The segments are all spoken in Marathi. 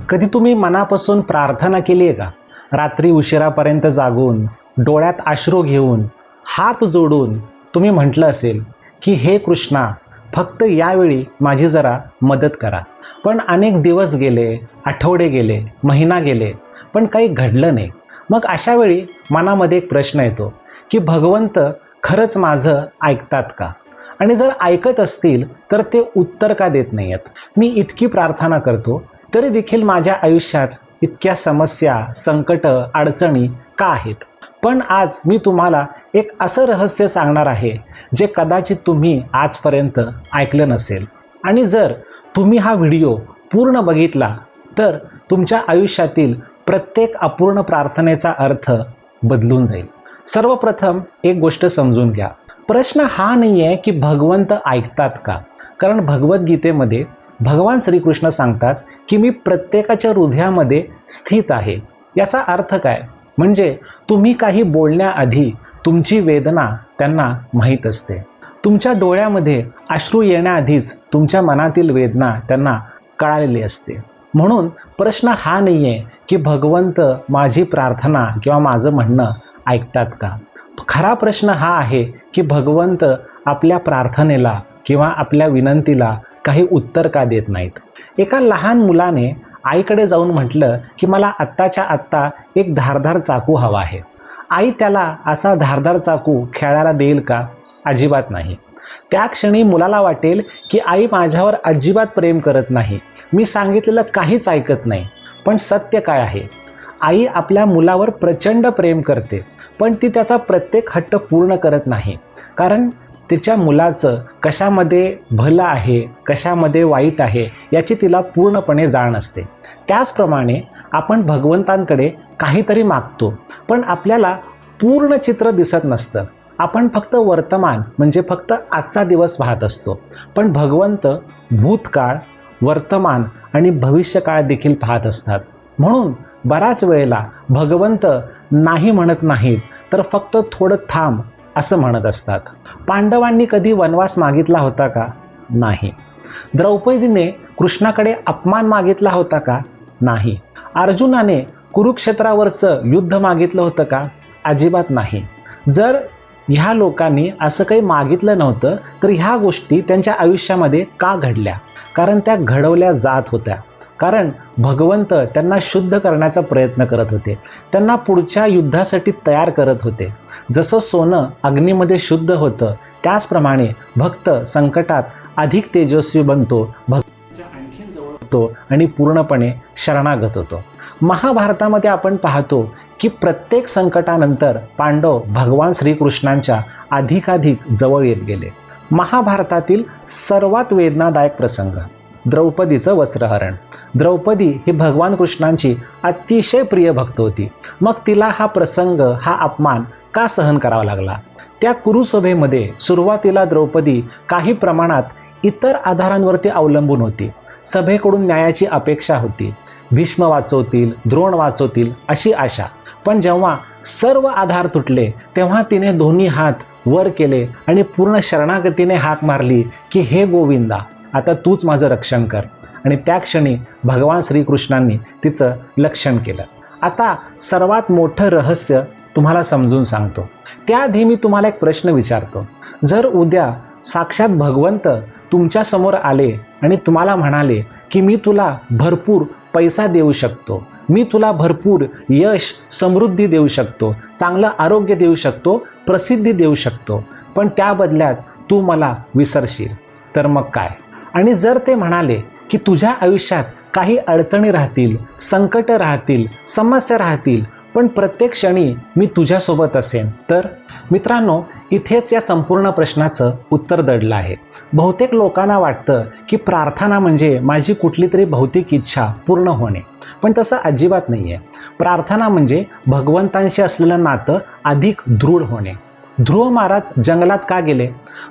कधी तुम्ही मनापासून प्रार्थना केली आहे का? रात्री उशिरापर्यंत जागून, डोळ्यात अश्रू घेऊन, हात जोडून तुम्ही म्हटलं असेल की हे कृष्णा, फक्त यावेळी माझी जरा मदत करा. पण अनेक दिवस गेले, आठवडे गेले, महिना गेले, पण काही घडलं नाही. मग अशा वेळी मनामध्ये एक प्रश्न येतो की भगवंत खरंच माझं ऐकतात का? आणि जर ऐकत असतील तर ते उत्तर का देत नाही आहेत? मी इतकी प्रार्थना करतो तरी देखील माझ्या आयुष्यात इतक्या समस्या, संकट, अडचणी का आहेत? पण आज मी तुम्हाला एक असं रहस्य सांगणार आहे जे कदाचित तुम्ही आजपर्यंत ऐकलं नसेल. आणि जर तुम्ही हा व्हिडिओ पूर्ण बघितला तर तुमच्या आयुष्यातील प्रत्येक अपूर्ण प्रार्थनेचा अर्थ बदलून जाईल. सर्वप्रथम एक गोष्ट समजून घ्या. प्रश्न हा नाही आहे की भगवंत ऐकतात का? कारण भगवद्गीतेमध्ये भगवान श्रीकृष्ण सांगतात की मी प्रत्येकाच्या हृदयामध्ये स्थित आहे. याचा अर्थ काय? म्हणजे तुम्ही काही बोलण्याआधी तुमची वेदना त्यांना माहीत असते. तुमच्या डोळ्यामध्ये अश्रू येण्याआधीच तुमच्या मनातील वेदना त्यांना कळालेली असते. म्हणून प्रश्न हा नाही आहे की भगवंत माझी प्रार्थना किंवा माझं म्हणणं ऐकतात का? खरा प्रश्न हा आहे की भगवंत आपल्या प्रार्थनेला किंवा आपल्या विनंतीला काही उत्तर का देत नाहीत? एका लहान मुलाने आईकडे जाऊन म्हटलं की मला आत्ताच्या आत्ता एक धारदार चाकू हवा आहे. आई त्याला असा धारदार चाकू खेळायला देईल का? अजिबात नाही. त्या क्षणी मुलाला वाटेल की आई माझ्यावर अजिबात प्रेम करत नाही, मी सांगितलेलं काहीच ऐकत नाही. पण सत्य काय आहे? आई आपल्या मुलावर प्रचंड प्रेम करते, पण ती त्याचा प्रत्येक हट्ट पूर्ण करत नाही. कारण तिच्या मुलाचं कशामध्ये भलं आहे, कशामध्ये वाईट आहे याची तिला पूर्णपणे जाण असते. त्याचप्रमाणे आपण भगवंतांकडे काहीतरी मागतो, पण आपल्याला पूर्ण चित्र दिसत नसतं. आपण फक्त वर्तमान म्हणजे फक्त आजचा दिवस पाहत असतो. पण भगवंत भूतकाळ, वर्तमान आणि भविष्यकाळ देखील पाहत असतात. म्हणून बऱ्याच वेळेला भगवंत नाही म्हणत नाहीत, तर फक्त थोडं थांब असं म्हणत असतात. पांडवांनी कधी वनवास मागितला होता का? नाही. द्रौपदीने कृष्णाकडे अपमान मागितला होता का? नाही. अर्जुनाने कुरुक्षेत्रावरचं युद्ध मागितलं होतं का? अजिबात नाही. जर ह्या लोकांनी असं काही मागितलं नव्हतं तर ह्या गोष्टी त्यांच्या आयुष्यामध्ये का घडल्या? कारण त्या घडवल्या जात होत्या. कारण भगवंत त्यांना शुद्ध करण्याचा प्रयत्न करत होते, त्यांना पुढच्या युद्धासाठी तयार करत होते. जसं सोनं अग्नीमध्ये शुद्ध होतं त्याचप्रमाणे भक्त संकटात अधिक तेजस्वी बनतो, भक्ताच्या आणखीन जवळ होतो आणि पूर्णपणे शरणागत होतो. महाभारतामध्ये आपण पाहतो की प्रत्येक संकटानंतर पांडव भगवान श्रीकृष्णांच्या अधिकाधिक जवळ येत गेले. महाभारतातील सर्वात वेदनादायक प्रसंग द्रौपदीचं वस्त्रहरण. द्रौपदी ही भगवान कृष्णांची अतिशय प्रिय भक्त होती. मग तिला हा प्रसंग, हा अपमान का सहन करावा लागला? त्या कुरुसभेमध्ये सुरुवातीला द्रौपदी काही प्रमाणात इतर आधारांवरती अवलंबून होती. सभेकडून न्यायाची अपेक्षा होती. भीष्म वाचवतील, द्रोण वाचवतील अशी आशा. पण जेव्हा सर्व आधार तुटले तेव्हा तिने दोन्ही हात वर केले आणि पूर्ण शरणागतीने हाक मारली की हे गोविंदा, आता तूच माझं रक्षण कर. आणि त्या क्षणी भगवान श्रीकृष्णांनी तिचं रक्षण केलं. आता सर्वात मोठं रहस्य तुम्हाला समजून सांगतो. त्याआधी मी तुम्हाला एक प्रश्न विचारतो. जर उद्या साक्षात भगवंत तुमच्या समोर आले आणि तुम्हाला म्हणाले की मी तुला भरपूर पैसा देऊ शकतो, मी तुला भरपूर यश, समृद्धी देऊ शकतो, चांगलं आरोग्य देऊ शकतो, प्रसिद्धी देऊ शकतो, पण त्या बदल्यात तू मला विसरशील, तर मग काय? आणि जर ते म्हणाले की तुझ्या आयुष्यात काही अडचणी राहतील, संकट राहतील, समस्या राहतील, पण प्रत्येक क्षणी मी तुझ्यासोबत असेन, तर मित्रांनो, इथेच या संपूर्ण प्रश्नाचं उत्तर दडलं आहे. बहुतेक लोकांना वाटतं की प्रार्थना म्हणजे माझी कुठली तरी भौतिक इच्छा पूर्ण होणे, पण तसं अजिबात नाही आहे. प्रार्थना म्हणजे भगवंतांशी असलेलं नातं अधिक दृढ होणे. ध्रुव महाराज जंगलात का गेले?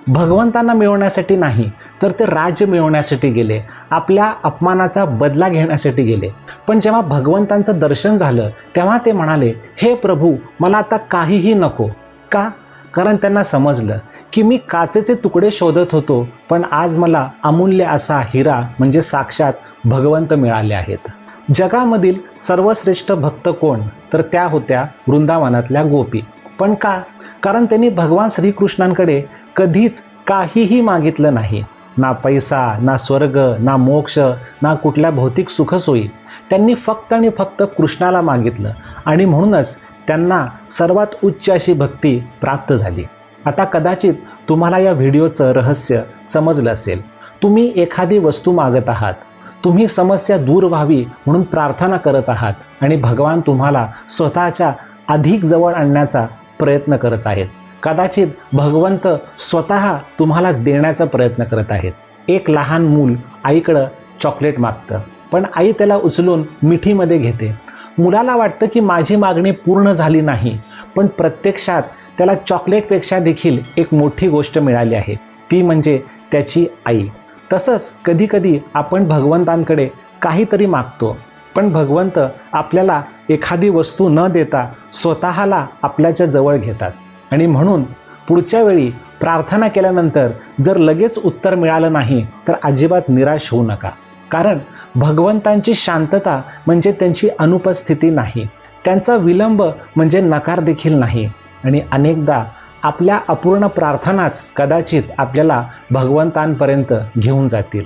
भगवंतांना मिळवण्यासाठी नाही, तर ते राज्य मिळवण्यासाठी गेले, आपल्या अपमानाचा बदला घेण्यासाठी गेले. पण जेव्हा भगवंतांचं दर्शन झालं तेव्हा ते म्हणाले, हे प्रभू, मला आता काहीही नको. का? कारण त्यांना समजलं की मी काचेचे तुकडे शोधत होतो, पण आज मला अमूल्य असा हिरा म्हणजे साक्षात भगवंत मिळाले आहेत. जगामधील सर्वश्रेष्ठ भक्त कोण? तर त्या होत्या वृंदावनातल्या गोपी. पण का? कारण त्यांनी भगवान श्रीकृष्णांकडे कधीच काहीही मागितलं नाही. ना पैसा, ना स्वर्ग, ना मोक्ष, ना कुठल्या भौतिक सुखसोयी. त्यांनी फक्त आणि फक्त कृष्णाला मागितलं आणि म्हणूनच त्यांना सर्वात उच्च अशी भक्ती प्राप्त झाली. आता कदाचित तुम्हाला या व्हिडिओचं रहस्य समजलं असेल. तुम्ही एखादी वस्तू मागत आहात, तुम्ही समस्या दूर व्हावी म्हणून प्रार्थना करत आहात आणि भगवान तुम्हाला स्वतःच्या अधिक जवळ आणण्याचा प्रयत्न करत आहेत. कदाचित भगवंत स्वतः तुम्हाला देण्याचा प्रयत्न करत आहेत. एक लहान मूल आईकडं चॉकलेट मागतं, पण आई त्याला उचलून मिठीमध्ये घेते. मुलाला वाटतं की माझी मागणी पूर्ण झाली नाही, पण प्रत्यक्षात त्याला चॉकलेटपेक्षा देखील एक मोठी गोष्ट मिळाली आहे, ती म्हणजे त्याची आई. तसंच कधीकधी आपण भगवंतांकडे काहीतरी मागतो, पण भगवंत आपल्याला एखादी वस्तू न देता स्वतःला आपल्याच्या जवळ घेतात. आणि म्हणून पुढच्या वेळी प्रार्थना केल्यानंतर जर लगेच उत्तर मिळालं नाही तर अजिबात निराश होऊ नका. कारण भगवंतांची शांतता म्हणजे त्यांची अनुपस्थिती नाही, त्यांचा विलंब म्हणजे नकार देखील नाही. आणि अनेकदा आपल्या अपूर्ण प्रार्थनाच कदाचित आपल्याला भगवंतांपर्यंत घेऊन जातील.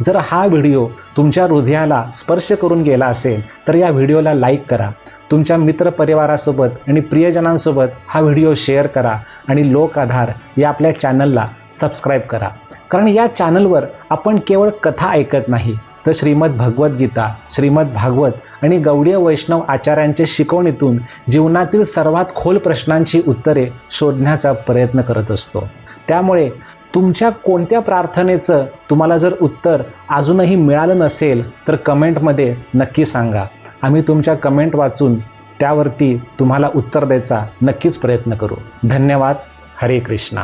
जर हा व्हिडिओ तुमच्या हृदयाला स्पर्श करून गेला असेल तर या व्हिडिओला लाईक करा. तुमच्या मित्रपरिवारासोबत आणि प्रियजनांसोबत हा व्हिडिओ शेअर करा आणि लोक आधार या आपल्या चॅनलला सबस्क्राईब करा. कारण या चॅनलवर आपण केवळ कथा ऐकत नाही, तर श्रीमद भगवद्गीता, श्रीमद भागवत आणि गौडीय वैष्णव आचार्यांच्या शिकवणीतून जीवनातील सर्वात खोल प्रश्नांची उत्तरे शोधण्याचा प्रयत्न करत असतो. त्यामुळे तुमच्या कोणत्या प्रार्थनेचं तुम्हाला जर उत्तर अजूनही मिळालं नसेल तर कमेंटमध्ये नक्की सांगा. आम्ही तुमच्या कमेंट वाचून त्यावरती तुम्हाला उत्तर द्यायचा नक्कीच प्रयत्न करू. धन्यवाद. हरे कृष्णा.